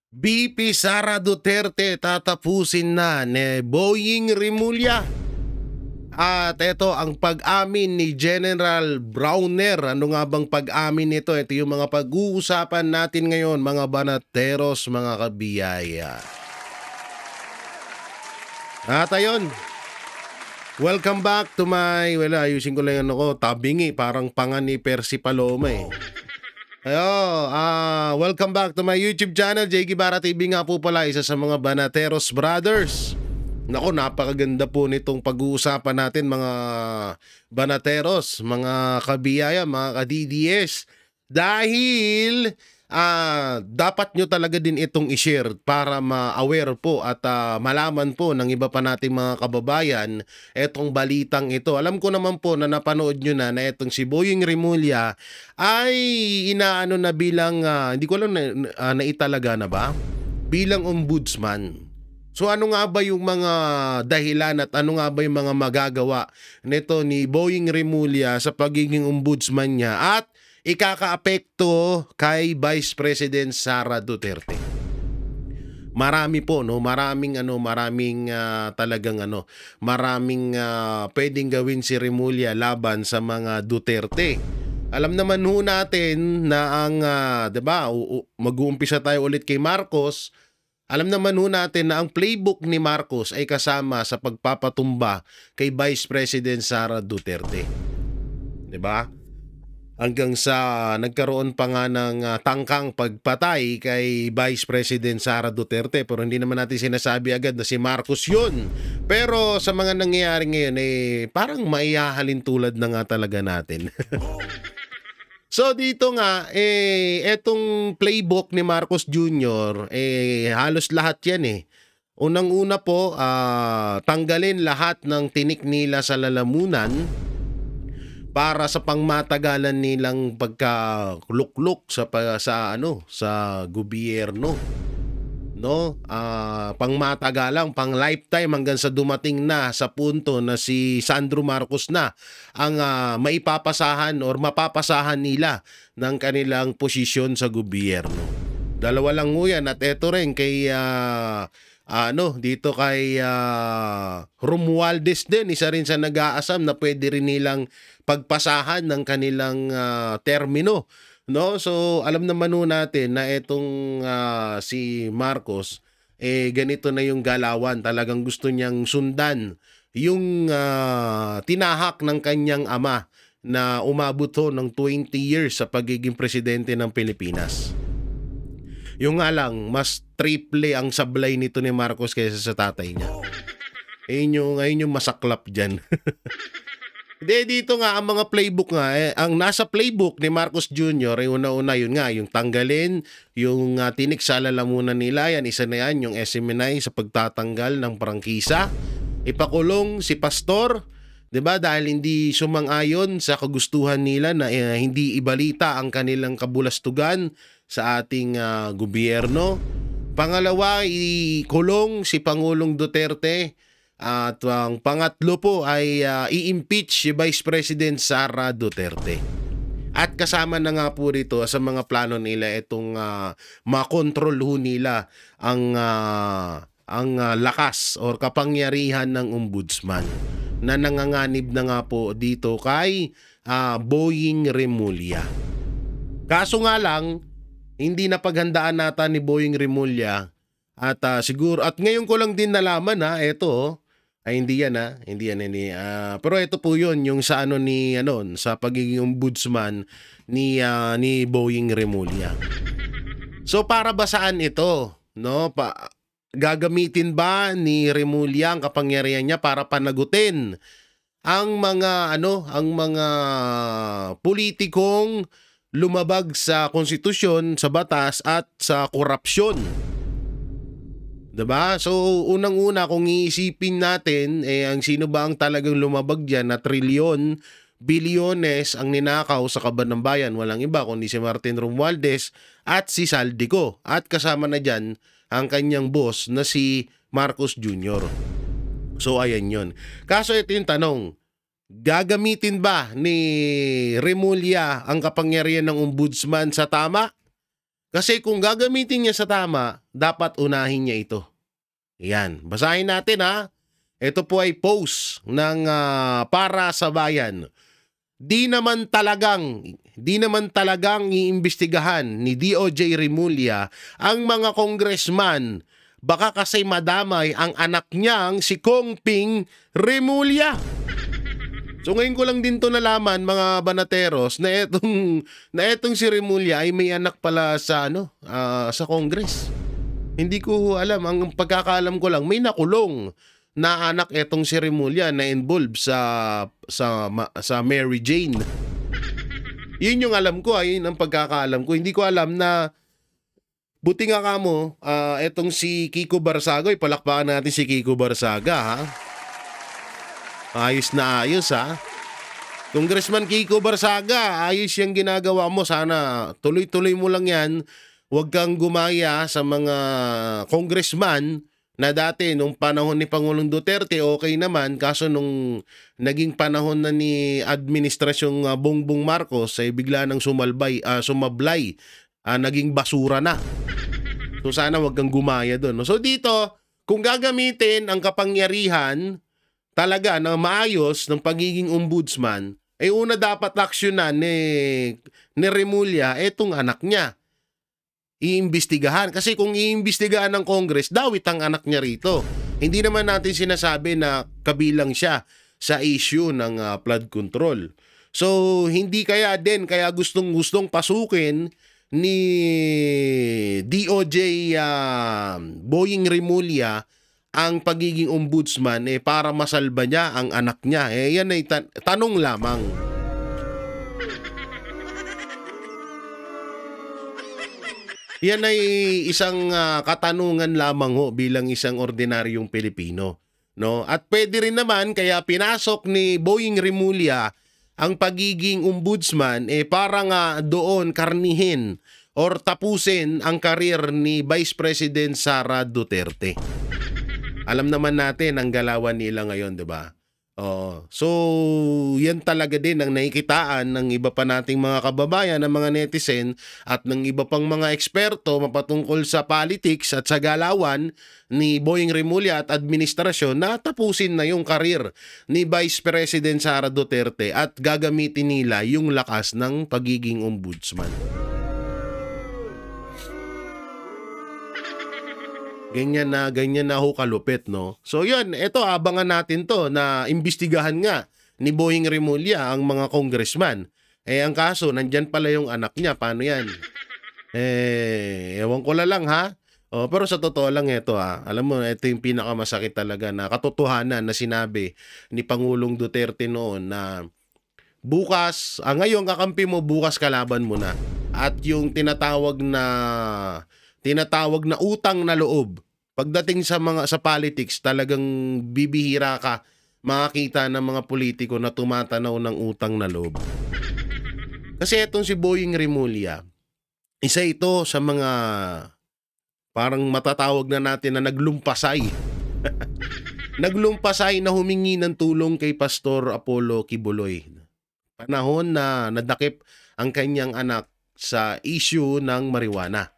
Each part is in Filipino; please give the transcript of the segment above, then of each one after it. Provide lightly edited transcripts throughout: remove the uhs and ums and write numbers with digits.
VP Sara Duterte tatapusin na ni Boying Rimulya. At ito ang pag-amin ni General Browner. Ano nga bang pag-amin nito? Ito yung mga pag-uusapan natin ngayon, mga banateros, mga kabiyaya. At ayun, welcome back to my, ayusin ko lang ko, tabingi, parang pangan ni Percy Paloma eh. Welcome back to my YouTube channel, JG Bara TV nga po pala, isa sa mga Banateros Brothers. Nako, napakaganda po nitong pag-uusapan natin mga Banateros, mga kabiyaya, mga ka-DDS. Dahil dapat nyo talaga din itong i-share para ma-aware po at malaman po ng iba pa nating mga kababayan itong balitang ito. Alam ko naman po na napanood nyo na itong si Boying Rimulya ay inaano na bilang, hindi ko alam na italaga na ba? Bilang ombudsman. So ano nga ba yung mga dahilan at ano nga ba yung mga magagawa nito ni Boying Rimulya sa pagiging ombudsman niya at ikakaapekto kay Vice President Sara Duterte? Marami po, no, maraming pwedeng gawin si Rimulya laban sa mga Duterte. Alam naman ho natin na ang 'di ba, mag-uumpisa tayo ulit kay Marcos. Alam naman ho natin na ang playbook ni Marcos ay kasama sa pagpapatumba kay Vice President Sara Duterte. 'Di ba? Hanggang sa nagkaroon pa nga ng tangkang pagpatay kay Vice President Sara Duterte, pero hindi naman natin sinasabi agad na si Marcos yun. Pero sa mga nangyayari ngayon, parang maihahalin tulad na nga talaga natin. So dito nga, etong playbook ni Marcos Jr., halos lahat yan . Unang-una po, tanggalin lahat ng tinik nila sa lalamunan para sa pangmatagalan nilang pagkalukluk sa gobyerno, no? Pangmatagalang, pang lifetime hanggang sa dumating na sa punto na si Sandro Marcos na ang maipapasahan or mapapasahan nila ng kanilang posisyon sa gobyerno. Dalawa lang mo yan, at eto rin kay dito kay Romualdez din, isa rin sa nag-aasam na pwede rin nilang pagpasahan ng kanilang termino, no? So alam naman ho natin na itong si Marcos ganito na yung galawan. Talagang gusto niyang sundan yung tinahak ng kanyang ama na umabot ho ng 20 years sa pagiging presidente ng Pilipinas. Yung nga lang, mas triple ang sablay nito ni Marcos kaysa sa tatay niya. Ayun yung masaklap dyan. Dito nga, ang mga playbook nga, ang nasa playbook ni Marcos Jr. ay una-una yun nga, yung tanggalin, yung tinik sa lalamunan nila, yan, isa na yan, yung SMNI sa pagtatanggal ng prangkisa. Ipakulong si Pastor, 'di ba, dahil hindi sumang-ayon sa kagustuhan nila na hindi ibalita ang kanilang kabulastugan sa ating gobyerno. Pangalawa, ikulong si Pangulong Duterte. At ang pangatlo po ay i-impeach si Vice President Sara Duterte. At kasama na nga po rito sa mga plano nila itong makontrol ho nila ang lakas or kapangyarihan ng ombudsman na nanganganib na nga po dito kay Boying Rimulya. Kaso nga lang, hindi napaghandaan nata ni Boying Rimulya at siguro, at ngayon ko lang din nalaman ito hindi yan. Pero ito po yun, yung sa sa pagiging ombudsman ni Boying Rimulya. So para ba saan ito, no? Gagamitin ba ni Rimulya ang kapangyarihan niya para panagutin ang mga politikong lumabag sa konstitusyon, sa batas at sa korupsyon? Diba? So unang-una, kung iisipin natin ang sino ba ang talagang lumabag diyan na trilyon, bilyones ang ninakaw sa kaban ng bayan, walang iba kundi si Martin Romualdez at si Saldico, at kasama na diyan ang kanyang boss na si Marcos Jr. So ayan yun. Kaso ito yung tanong, gagamitin ba ni Rimulya ang kapangyarihan ng ombudsman sa tama? Kasi kung gagamitin niya sa tama, dapat unahin niya ito. Yan, basahin natin ha. Ito po ay post ng Para sa Bayan. Di naman talagang iimbestigahan ni DOJ Remulla ang mga congressman. Baka kasi madamay ang anak niyang si Kong Ping Remulla. So ngayon ko lang din to nalaman, mga banateros, na etong si Remulla ay may anak pala sa sa Congress. Hindi ko alam, ang pagkakaalam ko lang may nakulong na anak etong si Remulla na involved sa Mary Jane. Yun yung alam ko, yun ang pagkakaalam ko. Hindi ko alam na buti nga kamo, etong si Kiko Barsaga, palakpakan natin si Kiko Barsaga, ha? Ayos na ayos, ha? Congressman Kiko Barsaga, ayos yung ginagawa mo. Sana tuloy-tuloy mo lang yan. Huwag kang gumaya sa mga congressman na dati nung panahon ni Pangulong Duterte okay naman, kaso nung naging panahon na ni administrasyong Bongbong Marcos ay bigla nang sumablay, naging basura na. So sana wag kang gumaya doon. So dito, kung gagamitin ang kapangyarihan talaga na maayos ng pagiging ombudsman, ay una dapat aksyonan ni Remulla etong anak niya. Iimbestigahan. Kasi kung iimbestigahan ng Congress, dawit ang anak niya rito. Hindi naman natin sinasabi na kabilang siya sa issue ng flood control. So, hindi kaya gustong-gustong pasukin ni DOJ Boying Remulla ang pagiging ombudsman para masalba niya ang anak niya. Yan ay tanong lamang. Yan ay isang katanungan lamang bilang isang ordinaryong Pilipino, no? At pwede rin naman kaya pinasok ni Boying Remulla ang pagiging ombudsman para nga doon karnihin or tapusin ang karir ni Vice President Sara Duterte. Alam naman natin ang galawan nila ngayon, 'di ba? So yan talaga din ang nakikitaan ng iba pa nating mga kababayan, ng mga netizen at ng iba pang mga eksperto mapatungkol sa politics at sa galawan ni Boying Remulla at administrasyon na tapusin na yung karir ni Vice President Sara Duterte at gagamitin nila yung lakas ng pagiging ombudsman. Ganyan na ho kalupit, no? So yun, eto abangan natin to na imbestigahan nga ni Boying Remulla ang mga congressman. Ang kaso, nandyan pala yung anak niya. Paano yan? Ewan ko lang ha. Pero sa totoo lang ito alam mo, ito yung pinakamasakit talaga na katotohanan na sinabi ni Pangulong Duterte noon na bukas, ngayon kakampi mo, bukas kalaban mo na. At yung tinatawag na utang na loob. Pagdating sa politics, talagang bibihira ka makakita ng mga politiko na tumatanaw ng utang na loob. Kasi itong si Boying Remulla, isa ito sa mga parang matatawag na natin na naglumpasay. Naglumpasay na humingi ng tulong kay Pastor Apollo Kibuloy. Panahon na nadakip ang kanyang anak sa issue ng marijuana.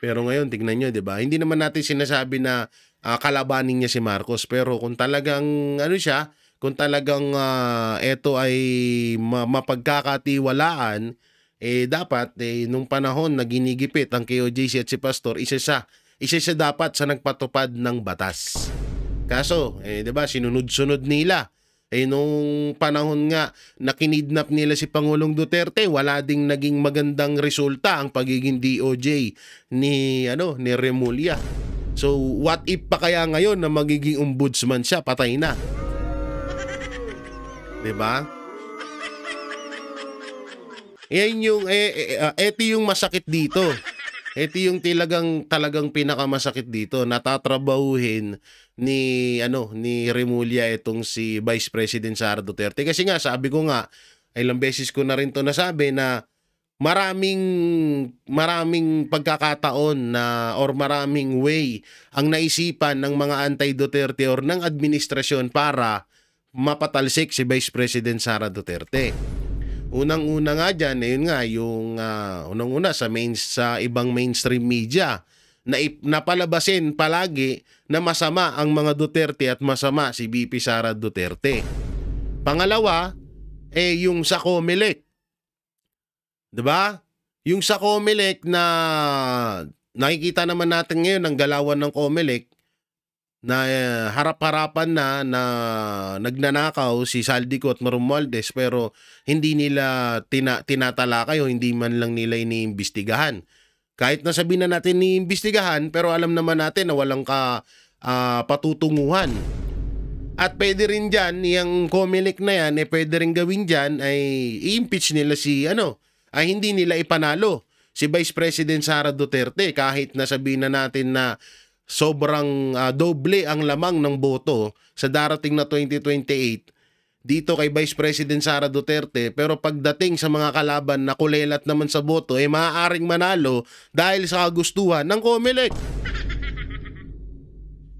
Pero ngayon, tignan nyo, di ba? Hindi naman natin sinasabi na kalabanin niya si Marcos. Pero kung talagang, kung talagang ito ay mapagkakatiwalaan, dapat, nung panahon na ginigipit ang KOJC at si Pastor, isa siya dapat sa nagpatupad ng batas. Kaso, di ba, sinunod-sunod nila. Nung panahon nga na kinidnap nila si Pangulong Duterte, wala ding naging magandang resulta ang pagiging DOJ ni Remulla. So what if pa kaya ngayon na magiging ombudsman siya, patay na. 'Di ba? Yan yung ito yung masakit dito. Ito yung talagang pinakamasakit dito, natatrabahuhin ni Remulla itong si Vice President Sara Duterte. Kasi nga sabi ko nga, ilang beses ko na rin to nasabi na maraming pagkakataon or maraming way ang naisipan ng mga anti-Duterte or ng administrasyon para mapatalsik si Vice President Sara Duterte. Unang-una nga diyan, ayun nga yung unang-una sa ibang mainstream media na napalabasin palagi na masama ang mga Duterte at masama si VP Sara Duterte. Pangalawa, yung sa COMELEC. 'Di ba? Yung sa COMELEC na nakikita naman natin ngayon ang galawan ng COMELEC na harap-harapan na nagnanakaw si Saldico at Romualdez pero hindi nila tinatalakay o hindi man lang nila iniimbestigahan. Kahit na sabihin na natin iniimbestigahan pero alam naman natin na walang patutunguhan. At pwede rin dyan, yung COMELEC na yan, pwede rin gawin dyan ay i-impeach nila ay hindi nila ipanalo si Vice President Sara Duterte kahit na sabihin na natin na sobrang doble ang lamang ng boto sa darating na 2028 dito kay Vice President Sara Duterte, pero pagdating sa mga kalaban na kulelat naman sa boto, maaaring manalo dahil sa kagustuhan ng COMELEC.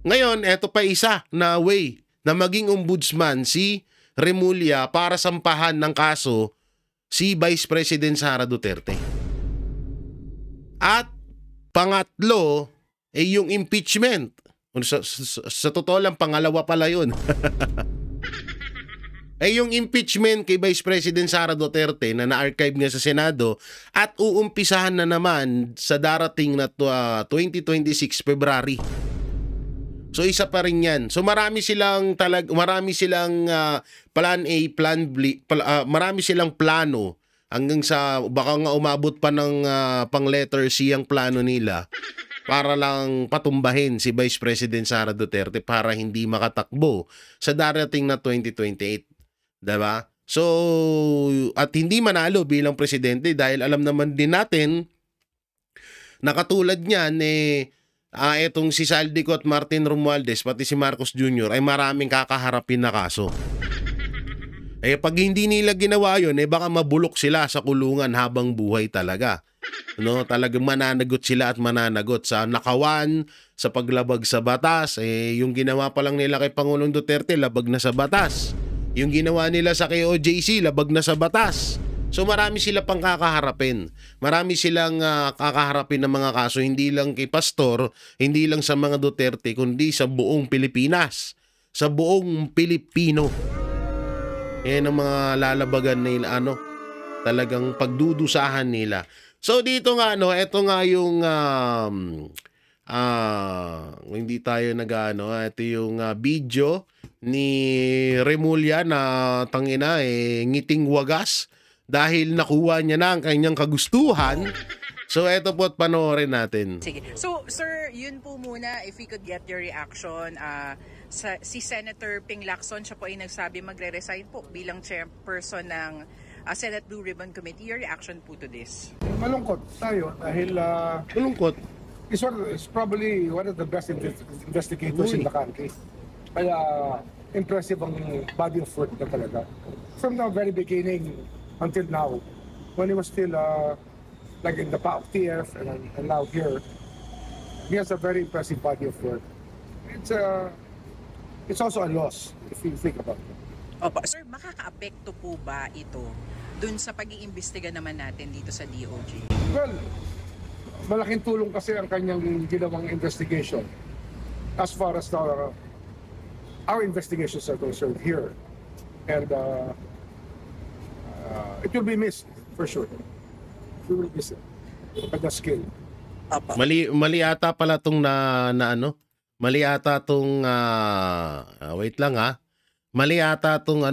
Ngayon, eto pa isa na way na maging ombudsman si Remulla para sampahan ng kaso si Vice President Sara Duterte. At pangatlo, yung impeachment. Sa totoo lang, pangalawa pala yun. Yung impeachment kay Vice President Sara Duterte na na-archive nga sa Senado at uumpisahan na naman sa darating na 2026 February. So isa pa rin yan. So marami silang plan A, plan B, marami silang plano hanggang sa baka nga umabot pa ng pang letter C ang plano nila para lang patumbahin si Vice President Sara Duterte para hindi makatakbo sa darating na 2028. Diba? So, at hindi manalo bilang presidente dahil alam naman din natin na katulad niyan etong si Saldico at Martin Romualdez pati si Marcos Jr. ay maraming kakaharapin na kaso. Pag hindi nila ginawa yun, baka mabulok sila sa kulungan habang buhay talaga. No, talagang mananagot sila at mananagot sa nakawan, sa paglabag sa batas. Yung ginawa pa lang nila kay Pangulong Duterte, labag na sa batas. Yung ginawa nila sa kay OJC, labag na sa batas. So marami sila pang kakaharapin. Marami silang kakaharapin ng mga kaso, hindi lang kay Pastor, hindi lang sa mga Duterte, kundi sa buong Pilipinas. Sa buong Pilipino. Yan ang mga lalabagan nila, talagang pagdudusahan nila. So dito nga ito nga yung hindi tayo ito yung video ni Remulla na tangina ngiting wagas dahil nakuha niya na ang kanyang kagustuhan. So ito po at panoorin natin. Sige. So sir, yun po muna if we could get your reaction si Senator Ping Lacson, siya po ay nagsabi magre-resign po bilang chairperson ng Senate Blue Ribbon Committee. Your reaction po to this? Malungkot tayo dahil Malungkot. It's probably one of the best investigators in the country. Kaya impressive ang body of work na talaga. From the very beginning until now, when he was still like in the PAOK TF and now here, he has a very impressive body of work. It's also a loss if you think about it. Opo. Sir, makaka-apekto po ba ito dun sa pag-iimbestiga naman natin dito sa DOJ? Well, malaking tulong kasi ang kanyang ginawang investigation as far as our investigations are concerned here. And it will be missed for sure. We will miss it. At the skill. Mali ata pala tong mali ata tong wait lang Mali ata tong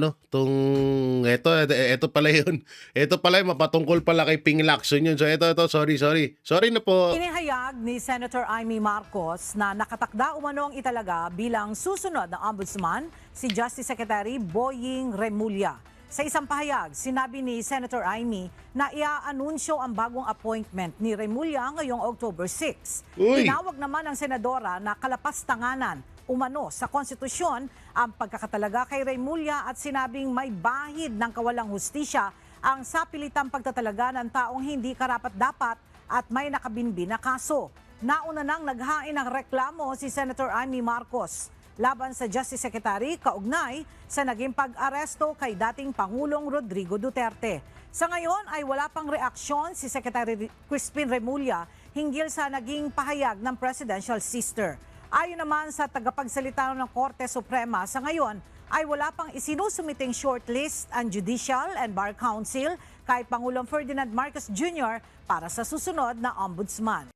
ito pala yun. Ito pala yung mapatungkol pala kay Ping Lacson yun. So ito, sorry. Sorry na po. Inihayag ni Senator Amy Marcos na nakatakda umano ang italaga bilang susunod na ombudsman si Justice Secretary Boying Remulla. Sa isang pahayag, sinabi ni Senator Amy na ia-anunsyo ang bagong appointment ni Remulla ngayong October 6. Tinawag naman ng senadora na kalapas-tanganan umano sa konstitusyon ang pagkakatalaga kay Remulla at sinabing may bahid ng kawalang hustisya ang sapilitang pagtatalaga ng taong hindi karapat-dapat at may nakabinbin na kaso. Nauna nang naghain ng reklamo si Senator Amy Marcos laban sa Justice Secretary kaugnay sa naging pag-aresto kay dating Pangulong Rodrigo Duterte. Sa ngayon ay wala pang reaksyon si Secretary Crispin Remulla hinggil sa naging pahayag ng presidential sister. Ayon naman sa tagapagsalita ng Korte Suprema, sa ngayon ay wala pang isinusumiting shortlist ang Judicial and Bar Council kay Pangulong Ferdinand Marcos Jr. para sa susunod na ombudsman.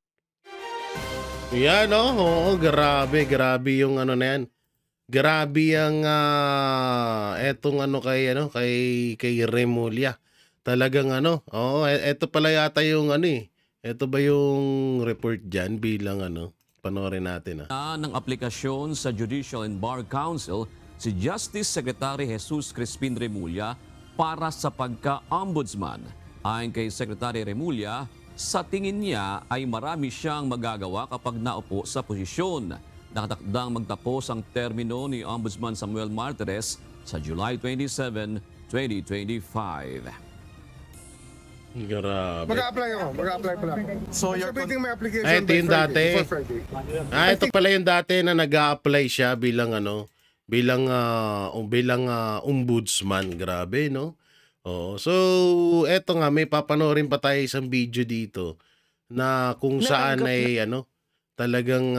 Yan, oo, grabe yung ano na yan. Grabe ang etong kay Remulla. Talagang eto pala yata yung Eto ba yung report diyan bilang panoorin natin ng aplikasyon sa Judicial and Bar Council si Justice Secretary Jesus Crispin Remulla para sa pagka-ombudsman. Ayon kay Secretary Remulla, sa tingin niya ay marami siyang magagawa kapag naupo sa posisyon. Nakatakdang magtapos ang termino ni Ombudsman Samuel Martires sa July 27, 2025. Grabe. Mag-a-apply ako. Mag-a-apply pala ako. So you're Submitting my application Ay, ito by yung Friday, dati. before Friday. Ito pala yung dati na nag-a-apply siya bilang ombudsman. Grabe, no? Oo. So, eto nga, may papanoorin pa tayo isang video dito na kung saan ay talagang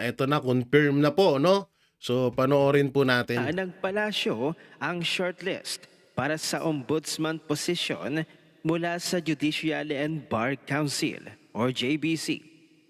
eto na, confirm na po, no? So, panoorin po natin. Nagpalasyo ang shortlist para sa ombudsman position mula sa Judicial and Bar Council or JBC.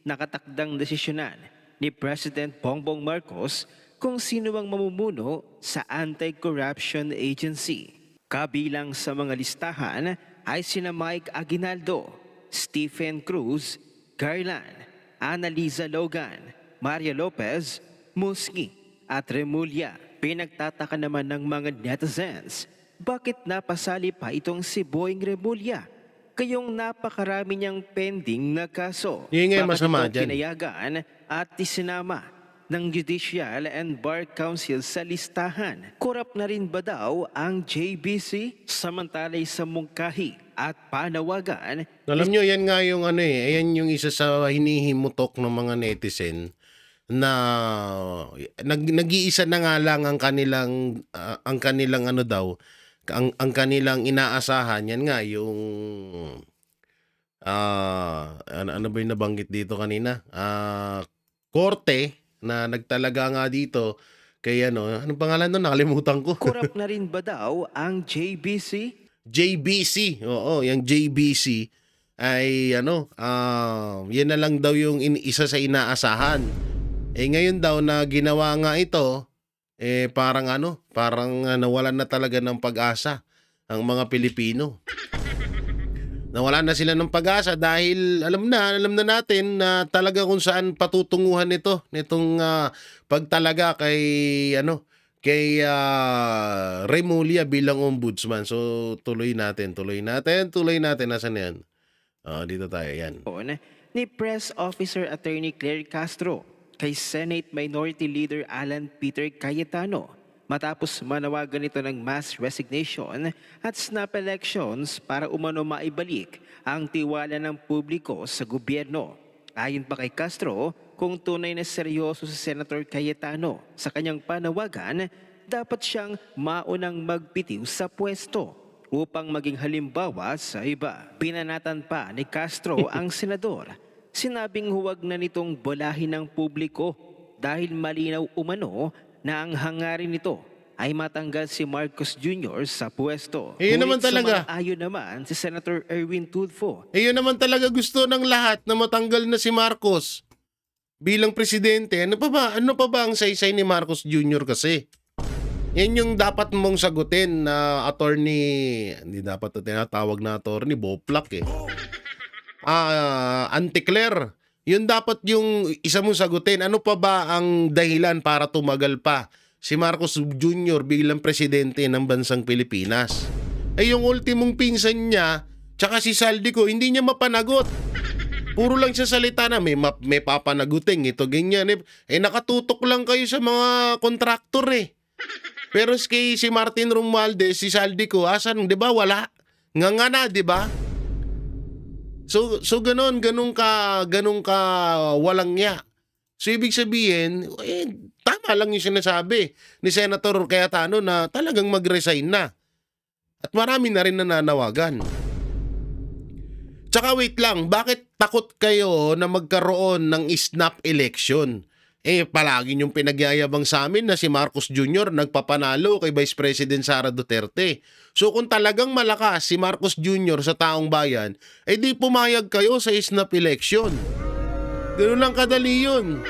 Nakatakdang desisyonan ni President Bongbong Marcos kung sino ang mamumuno sa Anti-Corruption Agency. Kabilang sa mga listahan ay sina Mike Aguinaldo, Stephen Cruz, Garland, Annalisa Logan, Maria Lopez, Musni at Remulla. Pinagtataka naman ng mga netizens, bakit napasali pa itong si Boying Remulla? Kayong napakarami niyang pending na kaso. Yun nga yung Bakit masama ito dyan. pinayagan at isinama ng Judicial and Bar Council sa listahan? Korap na rin ba daw ang JBC? Samantalay sa mungkahi at panawagan. Alam nyo, yan nga yung ayan yung isa sa hinihimutok ng mga netizen na nag-iisa na nga lang ang kanilang ang kanilang inaasahan. Yan nga yung ano ba yung nabanggit dito kanina? Korte na nagtalaga nga dito kay anong pangalan nun? Nakalimutan ko. Korap na rin ba daw ang JBC? JBC. Oo, yung JBC ay yan na lang daw yung isa sa inaasahan. Ngayon daw na ginawa nga ito, parang nawalan na talaga ng pag-asa ang mga Pilipino. Nawalan na sila ng pag-asa dahil alam na natin na talaga kung saan patutunguhan nitong pagtalaga kay Remulla bilang ombudsman. So tuloy natin. Nasaan yan? Dito tayo, yan. Ni Press Officer Attorney Claire Castro kay Senate Minority Leader Alan Peter Cayetano matapos manawagan ito ng mass resignation at snap elections para umano maibalik ang tiwala ng publiko sa gobyerno. Ayon pa kay Castro, kung tunay na seryoso si Senator Cayetano sa kanyang panawagan, dapat siyang maunang magpitiw sa pwesto upang maging halimbawa sa iba. Pinanatan pa ni Castro ang senador. Sinabing huwag na nitong bolahin ng publiko dahil malinaw umano na ang hangarin nito ay matanggal si Marcos Jr. sa pwesto. Yun naman talaga. Ayon naman si Senator Erwin Tulfo. Yun naman talaga gusto ng lahat na matanggal na si Marcos bilang presidente. Ano pa ba ang saysay ni Marcos Jr. kasi? Yan yung dapat mong sagutin na attorney, hindi dapat ito tinatawag na attorney, Boplak Auntie Claire. Yun dapat yung isa mong sagutin. Ano pa ba ang dahilan para tumagal pa si Marcos Jr. bilang presidente ng bansang Pilipinas? Yung ultimong pinsan niya, tsaka si Saldico, hindi niya mapanagot. Puro lang siya salita na may papanagutin, ito, ganyan. Nakatutok lang kayo sa mga kontraktor Pero kay si Martin Romualdez, si Saldico, asan, di ba? Wala. Nga na, di ba? So ganun ka walang niya. So ibig sabihin, tama tama lang yung sinasabi ni Senator Cayetano na talagang mag-resign na. At marami na rin nananawagan. Tsaka wait lang, bakit takot kayo na magkaroon ng snap election? Palagi niyong pinagyayabang sa amin na si Marcos Jr. nagpapanalo kay Vice President Sara Duterte. So kung talagang malakas si Marcos Jr. sa taong bayan, di pumayag kayo sa snap election. Ganun lang kadali yun.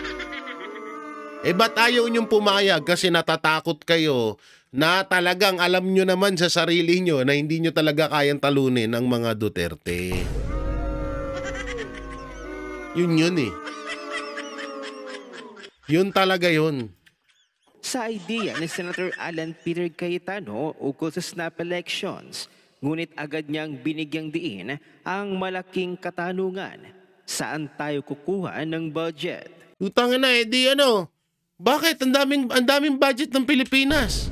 Ba't ayaw niyong pumayag kasi natatakot kayo na talagang alam nyo naman sa sarili nyo na hindi nyo talaga kayang talunin ang mga Duterte. Yun eh. Yun talaga yun. Sa idea ni Senator Alan Peter Cayetano ukol sa snap elections, ngunit agad niyang binigyang diin ang malaking katanungan. Saan tayo kukuha ng budget? Utang na bakit? Ang daming budget ng Pilipinas.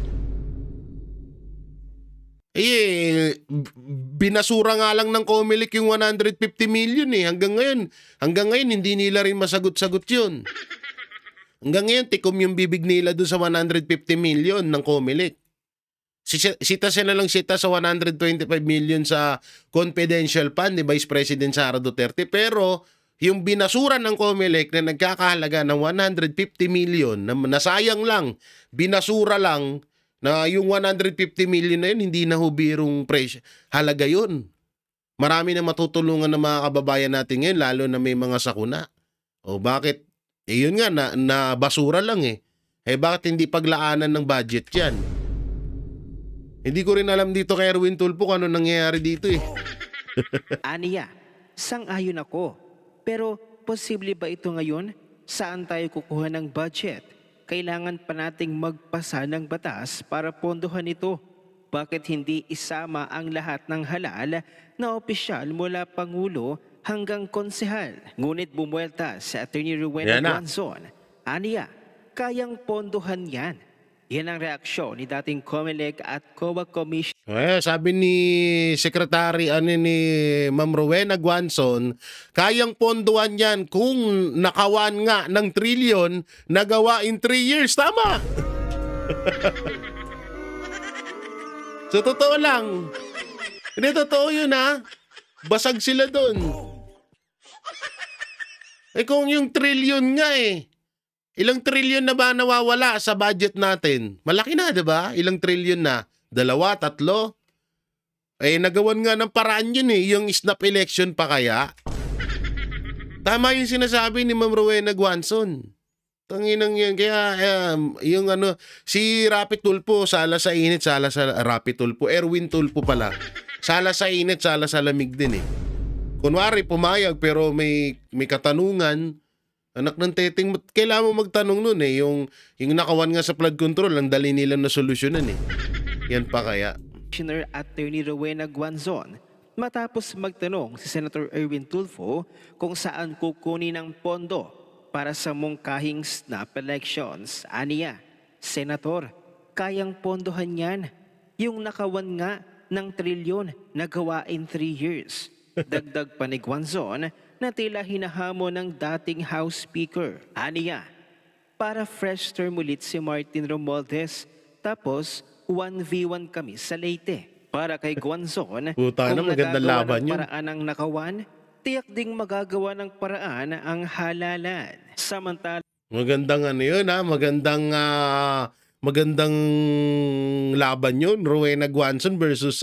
Binasura nga lang ng COMELEC yung 150 million Hanggang ngayon, hindi nila rin masagot-sagot yun. Hanggang ngayon, tikom yung bibig nila doon sa 150 million ng COMELEC. Sita sila lang sa 125 million sa confidential fund ni Vice President Sara Duterte. Pero yung binasura ng COMELEC na nagkakahalaga ng 150 million na nasayang lang, binasura lang, na yung 150 million na yun, hindi na hubirong presyo. Halaga yun. Marami na matutulungan ng mga kababayan natin ngayon, lalo na may mga sakuna. Bakit? Yun nga, na basura lang bakit hindi paglaanan ng budget yan? Hindi ko rin alam dito kay Erwin Tulfo kung ano nangyayari dito Aniya, sang-ayon ako. Pero posible ba ito ngayon? Saan tayo kukuha ng budget? Kailangan pa nating magpasa ng batas para pondohan ito. Bakit hindi isama ang lahat ng halal na opisyal mula Pangulo hanggang konsehal? Ngunit bumuelta sa Attorney Rowena Guanzon, aniya, kayang pondohan yan. Yan ang reaksyon ni dating COMELEC at COA Commissioner. Sabi ni Secretary ni Ma'am Rowena Guanzon, kayang ponduhan yan kung nakawan nga ng trilyon na gawa in 3 years. Tama! So, totoo lang. Hindi, totoo yun Basag sila doon. Kung yung trilyon nga ilang trilyon na ba nawawala sa budget natin? Malaki na, diba? Ilang trilyon na? 2, 3? Nagawan nga ng paraan yun yung snap election pa kaya? Tama yung sinasabi ni Ma'am Rowena Guanzon. Tanginang yun. Kaya yung si Rapi Tulfo, sala sa init, sala sa Rapi Tulfo. Erwin Tulfo pala. Sala sa init, sala sa lamig din Kunwari, pumayag pero may katanungan. Anak ng teteng, kailangan mo magtanong nun yung nakawan nga sa flood control, ang dali nilang na solusyonan Yan pa kaya. Commissioner Attorney Rowena Guanzon, matapos magtanong si Senator Erwin Tulfo kung saan kukunin ang pondo para sa mungkahing snap elections. Aniya, Senator, kayang pondohan yan. Yung nakawan nga ng trilyon na gawa in 3 years. Dagdag pa ni Guanzon na tila hinahamon ng dating House Speaker. Aniya, para fresh term ulit si Martin Romualdez, tapos 1v1 kami sa Leyte. Para kay Guanzon, kung nagagawa ng paraan ang nakawan, tiyak ding magagawa ng paraan ang halalan. Samantala, magandang yun magandang laban yun, Rowena Guanzon versus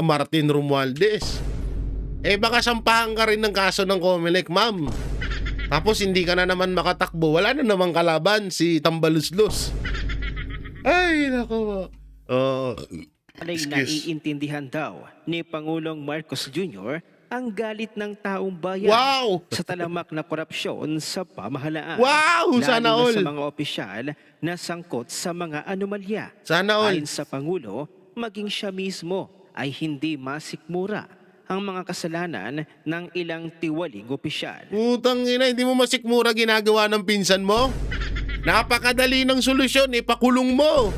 Martin Romualdez. Baka sampahan ka rin ng kaso ng COMELEC, ma'am. Tapos hindi ka na naman makatakbo. Wala na namang kalaban si Tambaluslos. Ay, nako. naiintindihan daw ni Pangulong Marcos Jr. ang galit ng taong bayan sa talamak na korupsyon sa pamahalaan. Sana all. Lalo na sa mga opisyal na sangkot sa mga anomalya. Sana all. Ayon sa Pangulo, maging siya mismo ay hindi masikmura ang mga kasalanan ng ilang tiwaling opisyal. Putang ina, hindi mo masikmura ginagawa ng pinsan mo? Napakadali ng solusyon, ipakulong mo.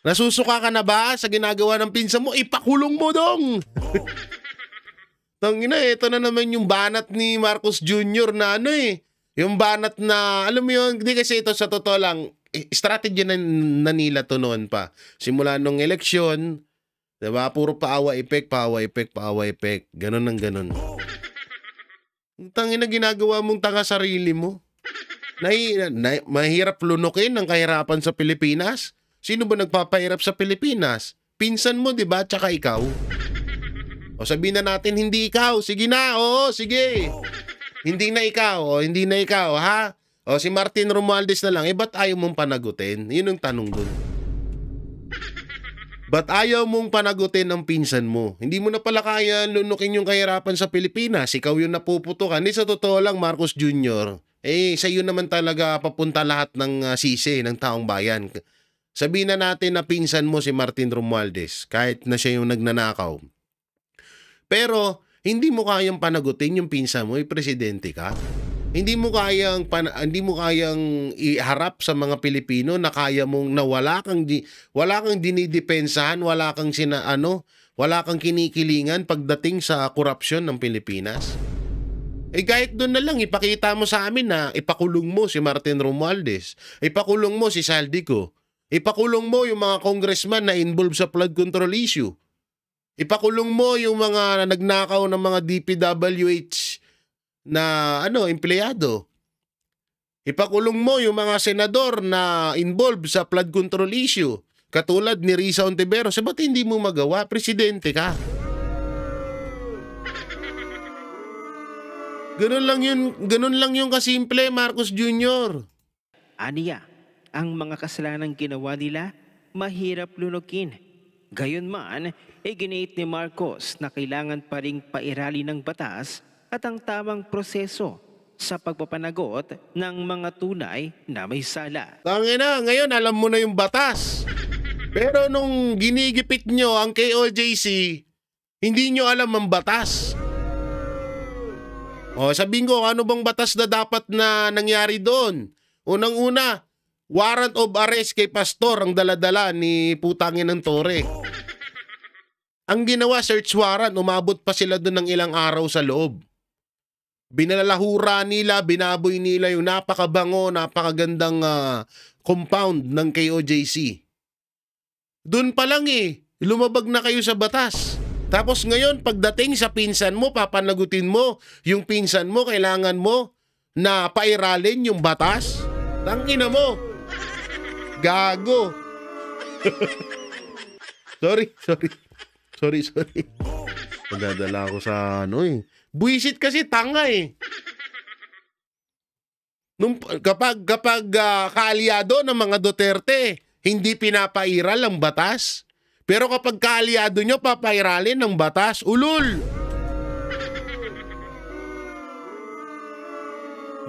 Nasusuka ka na ba sa ginagawa ng pinsan mo? Ipakulong mo dong. Tangina, ito na naman yung banat ni Marcos Jr. na ano eh. Yung banat na, alam mo yun, hindi kasi ito sa totoo lang, strategy na nila to noon pa. Simula nung eleksyon, diba? Puro paawa effect, paawa effect, paawa effect. Ganon ng ganon. Tangina, ginagawa mong tanga sarili mo. Mahirap lunukin ang kahirapan sa Pilipinas. Sino ba nagpapahirap sa Pilipinas? Pinsan mo, di ba? Tsaka ikaw. O sabihin na natin, hindi ikaw. Sige na, oo, sige. Hindi na ikaw, o hindi na ikaw, ha? O si Martin Romualdez na lang, ba't ayaw mong panagutin? Yun ang tanong dun. Ba't ayaw mong panagutin ang pinsan mo? Hindi mo na pala kaya lunukin yung kahirapan sa Pilipinas. Ikaw yung napuputukan. Hindi, sa totoo lang, Marcos Jr., sa iyo naman talaga papunta lahat ng sisi ng taong bayan. Sabihin na natin na pinsan mo si Martin Romualdez, kahit na siya yung nagnanakaw. Pero, hindi mo kayang panagutin yung pinsan mo, presidente ka. Hindi mo kayang iharap sa mga Pilipino na kaya mong na wala kang dinidepensahan, wala kang kinikilingan pagdating sa korupsyon ng Pilipinas. Kahit doon na lang ipakita mo sa amin na ipakulong mo si Martin Romualdez, ipakulong mo si Saldico, ipakulong mo yung mga congressman na involved sa flood control issue. Ipakulong mo yung mga nagnakaw ng mga DPWH na empleyado. Ipakulong mo yung mga senador na involved sa flood control issue. Katulad ni Risa Ontiveros. Ba't hindi mo magawa? Presidente ka. Ganun lang yung kasimple, Marcos Jr. Aniya, ang mga kasalanang ginawa nila, mahirap lunukin. Gayunman, iginiit ni Marcos na kailangan pa ring pairali ng batas at ang tamang proseso sa pagpapanagot ng mga tunay na may sala. Tangina, ngayon alam mo na yung batas. Pero nung ginigipit nyo ang KOJC, hindi nyo alam ang batas. O sabihin ko, ano bang batas na dapat na nangyari doon? Unang-una, warrant of arrest kay Pastor ang daladala ni putangin ng Tore. Ang ginawa, search warrant, umabot pa sila doon ng ilang araw sa loob. Binalalahura nila, binaboy nila yung napakabango, napakagandang compound ng KOJC. Doon pa lang lumabag na kayo sa batas. Tapos ngayon, pagdating sa pinsan mo, papanagutin mo, yung pinsan mo, kailangan mo na pairalin yung batas. Tangina mo. Gago. Sorry. Nadadala ako sa buwisit kasi tanga Kapag kaalyado ng mga Duterte, hindi pinapairal ang batas. Pero kapag kaalyado nyo, papairalin ng batas. Ulul!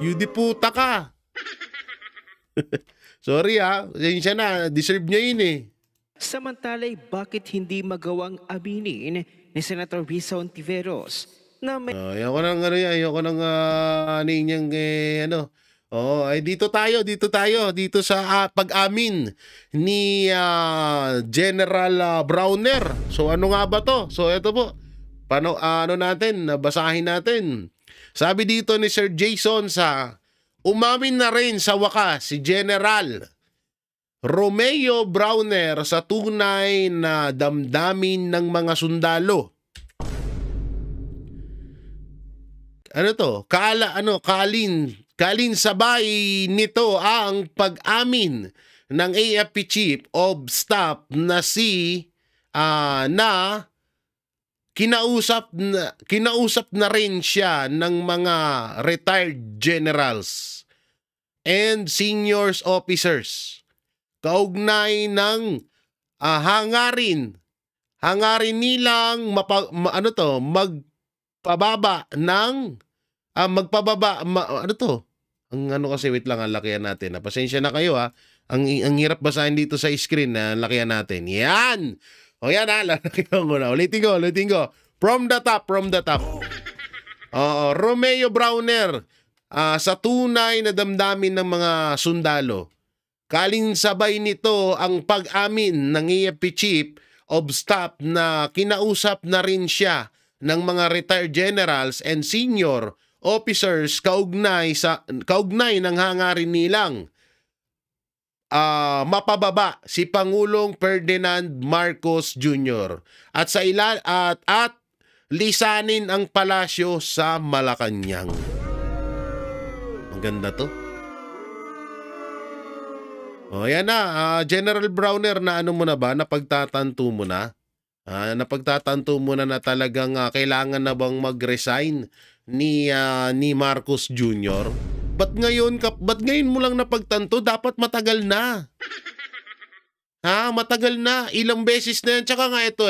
Yudi puta ka. Sorry pasensya na, deserve nyo yun Samantalay, bakit hindi magawang aminin ni Senator Risa Ontiveros na may... Ayoko nang dito sa pag-amin ni General Browner. So ano nga ba to? So ito po. Basahin natin. Sabi dito ni Sir Jason umamin na rin sa wakas si General Romeo Browner sa tunay na damdamin ng mga sundalo. Kalin sabay nito ang pag-amin ng AFP Chief of Staff na kinausap na rin siya ng mga retired generals and seniors officers. Kaugnay ng hangarin nilang kasi wait lang, lakihan natin. Pasensya na kayo Ang hirap basahin dito sa screen na lakihan natin. Yan. O yan lakihan ko na. Ulitin ko. From the top. Romeo Browner sa tunay na damdamin ng mga sundalo. Kalinsabay nito ang pag-amin ng AFP Chief of Staff na kinausap na rin siya ng mga retired generals and senior officers kaugnay ng hangarin nilang mapababa si Pangulong Ferdinand Marcos Jr. at lisanin ang palasyo sa Malacanang. Ang ganda to. O yan na, General Browner, na ano mo na ba? Napagtatanto mo na? Napagtatanto mo na talagang kailangan na bang mag-resign ni Marcos Jr.? Ba't ngayon mo lang napagtanto? Dapat matagal na. Matagal na. Ilang beses na yan. Tsaka nga ito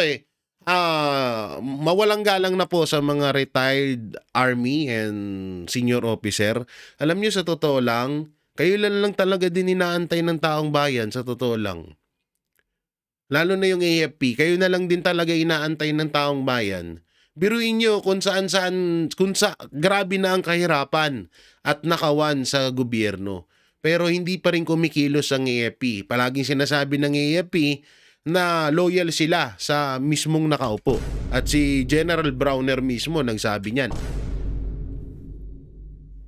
mawalang galang na po sa mga retired army and senior officer. Alam nyo, sa totoo lang, kayo lang talaga din inaantay ng taong bayan, sa totoo lang. Lalo na yung AFP, kayo na lang din talaga inaantay ng taong bayan. Biruin nyo kung grabe na ang kahirapan at nakawan sa gobyerno. Pero hindi pa rin kumikilos ang AFP. Palaging sinasabi ng AFP na loyal sila sa mismong nakaupo. At si General Browner mismo nagsabi niyan.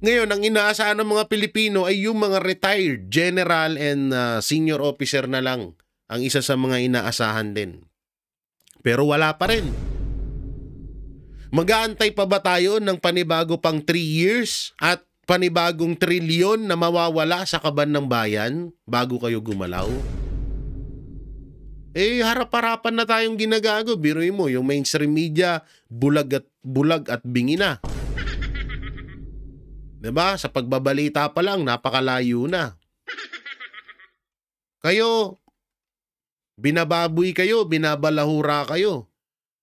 Ngayon, ang inaasahan ng mga Pilipino ay yung mga retired general and senior officer na lang ang isa sa mga inaasahan din. Pero wala pa rin. Mag-aantay pa ba tayo ng panibago pang 3 years at panibagong trilyon na mawawala sa kaban ng bayan bago kayo gumalaw? Harap-harapan na tayong ginagago. Biruin mo, yung mainstream media, bulag at bingi na. Diba? Sa pagbabalita pa lang, napakalayo na. Kayo, binababoy kayo, binabalahura kayo.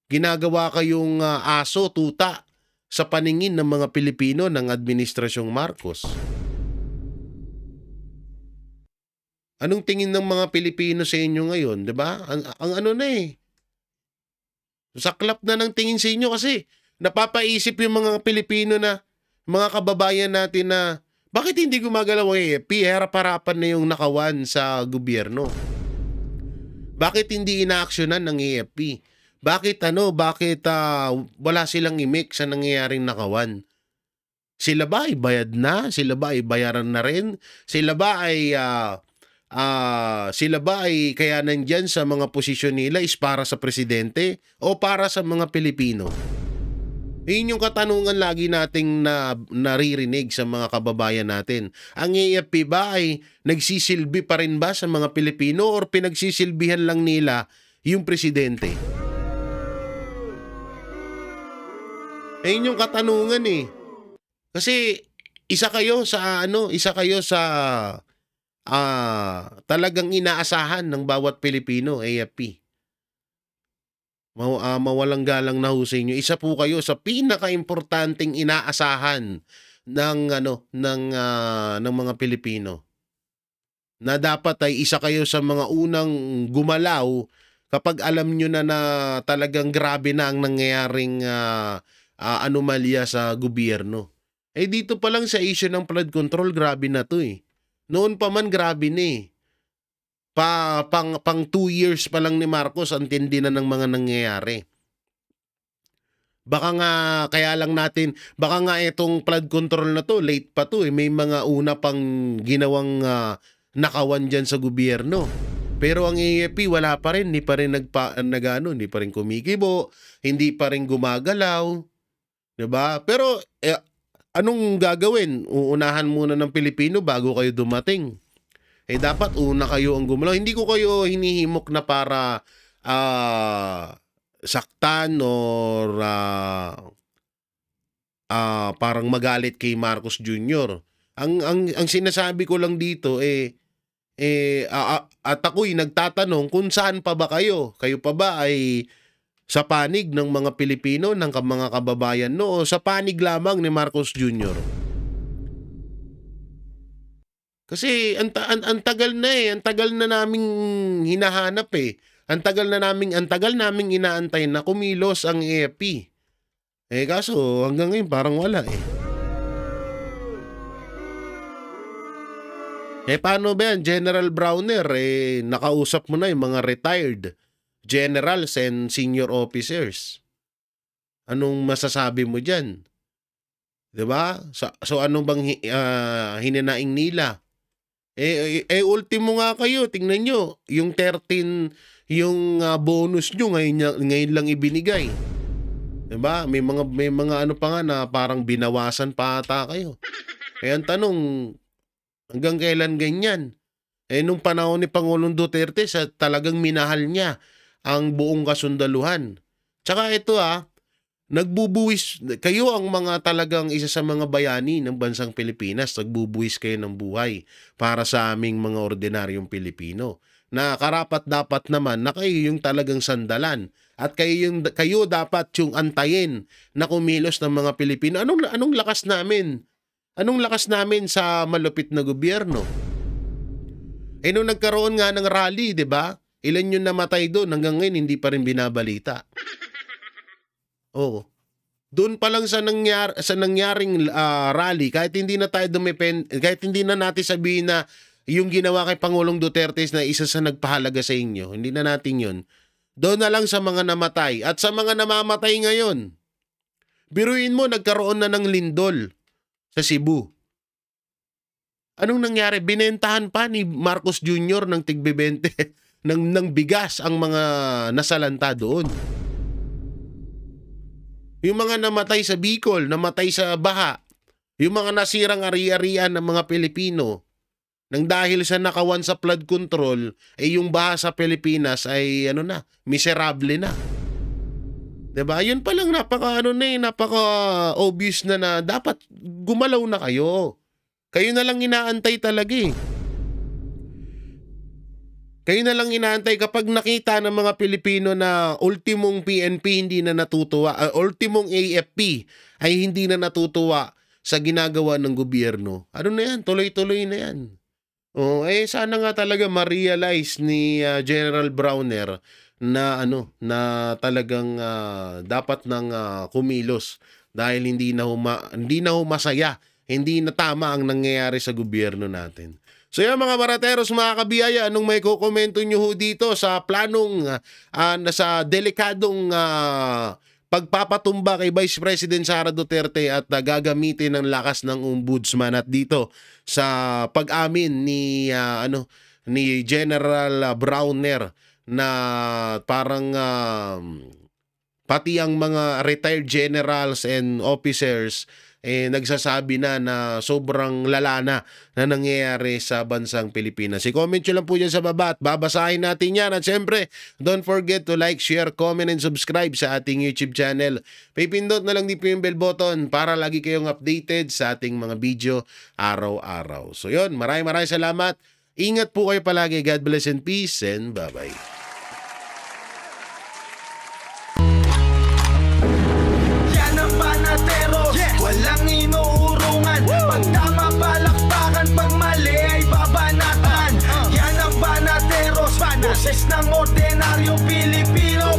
Ginagawa kayong aso, tuta sa paningin ng mga Pilipino ng Administrasyong Marcos. Anong tingin ng mga Pilipino sa inyo ngayon, 'di ba? Ang ano na saklap na ng tingin sa inyo kasi napapaisip yung mga Pilipino na mga kababayan natin na bakit hindi gumagalaw ang AFP? Harap-harapan na yung nakawan sa gobyerno. Bakit hindi inaaksyonan ng AFP? Bakit wala silang imik sa nangyayaring nakawan? Sila ba ay bayad na? Sila ba ay bayaran na rin? Sila ba ay kaya nandyan sa mga posisyon nila is para sa presidente o para sa mga Pilipino? Yun yung katanungan lagi nating naririnig sa mga kababayan natin. Ang AFP ba ay nagsisilbi pa rin ba sa mga Pilipino or pinagsisilbihan lang nila yung presidente? Yun yung katanungan Kasi isa kayo sa talagang inaasahan ng bawat Pilipino, AFP. Mawalang galang na ho sa inyo. Isa po kayo sa pinaka-importanting inaasahan ng mga Pilipino. Na dapat ay isa kayo sa mga unang gumalaw kapag alam nyo na talagang grabe na ang nangyayaring anomalya sa gobyerno. Dito pa lang sa issue ng flood control, grabe na to Noon pa man grabe na pang 2 years pa lang ni Marcos ang tindi na ng mga nangyayari. Baka nga itong flood control na to, late pa to May mga una pang ginawang nakawan dyan sa gobyerno. Pero ang AFP wala pa rin, hindi pa rin kumikibo, hindi pa rin gumagalaw. Diba? Pero anong gagawin? Uunahan muna ng Pilipino bago kayo dumating. Dapat una kayo ang gumalaw. Hindi ko kayo hinihimok na para saktan or parang magalit kay Marcos Jr. Ang sinasabi ko lang dito at ako'y nagtatanong kung saan pa ba kayo? Kayo pa ba ay sa panig ng mga Pilipino, ng mga kababayan o sa panig lamang ni Marcos Jr.? Kasi ang tagal na ang tagal na naming hinahanap Ang tagal naming inaantay na kumilos ang AFP. Kaso hanggang ngayon parang wala Paano ba yan, General Browner? Nakausap mo na yung mga retired generals and senior officers. Anong masasabi mo diyan? 'Di ba? So ano bang hininaing nila? Ultimo nga kayo, tingnan nyo, yung 13, yung bonus nyo ngayon lang ibinigay. 'Di ba? May mga ano pa nga na parang binawasan pa ata kayo. Kaya ang tanong, hanggang kailan ganyan? Nung panahon ni Pangulong Duterte, talagang minahal niya ang buong kasundaluhan. Tsaka ito nagbubuwis, kayo ang mga talagang isa sa mga bayani ng bansang Pilipinas, nagbubuwis kayo ng buhay para sa aming mga ordinaryong Pilipino. Na karapat-dapat naman na kayo yung talagang sandalan at kayo dapat yung antayin na kumilos ng mga Pilipino. Anong lakas namin? Anong lakas namin sa malupit na gobyerno? Nung nagkaroon nga ng rally, 'di ba? Ilan yung namatay doon, hanggang ngayon hindi pa rin binabalita. Oo. Doon pa lang sa nangyaring rally, kahit hindi na tayo kahit hindi na natin sabihin na yung ginawa kay Pangulong Duterte na isa sa nagpahalaga sa inyo, hindi na natin yun. Doon na lang sa mga namatay at sa mga namamatay ngayon. Biruin mo, nagkaroon na ng lindol sa Cebu. Anong nangyari? Binentahan pa ni Marcos Jr. ng tig-20 ng bigas ang mga nasalanta doon. Yung mga namatay sa Bicol, namatay sa baha, yung mga nasirang ari-arian ng mga Pilipino, nang dahil sa nakawan sa flood control, yung baha sa Pilipinas ay miserable na. 'Di ba? Yun pa lang napaka-obvious na dapat gumalaw na kayo. Kayo na lang inaantay talaga eh. Kayo na lang inaantay kapag nakita ng mga Pilipino na ultimong PNP hindi na natutuwa, ultimong AFP ay hindi na natutuwa sa ginagawa ng gobyerno. Ano na yan? Tuloy-tuloy na yan. Sana nga talaga ma-realize ni General Browner na talagang dapat nang kumilos dahil hindi na masaya, hindi na tama ang nangyayari sa gobyerno natin. So yan mga barateros, mga kabiyaya, anong may kukomento nyo ho dito sa planong sa delikadong pagpapatumba kay Vice President Sara Duterte at gagamitin ng lakas ng ombudsman at dito sa pag-amin ni General Browner na parang pati ang mga retired generals and officers nagsasabi na sobrang lala na nangyayari sa bansang Pilipinas. I-comment nyo lang po dyan sa baba at babasahin natin yan. At syempre, don't forget to like, share, comment, and subscribe sa ating YouTube channel. Pipindot na lang din po yung bell button para lagi kayong updated sa ating mga video araw-araw. So yun, maraming salamat. Ingat po kayo palagi. God bless and peace and bye-bye. Walang inuurungan. Pag tama palakpakan, pag mali ay babanatan. Yan ang Banateros, boses ng ordinaryong Pilipino.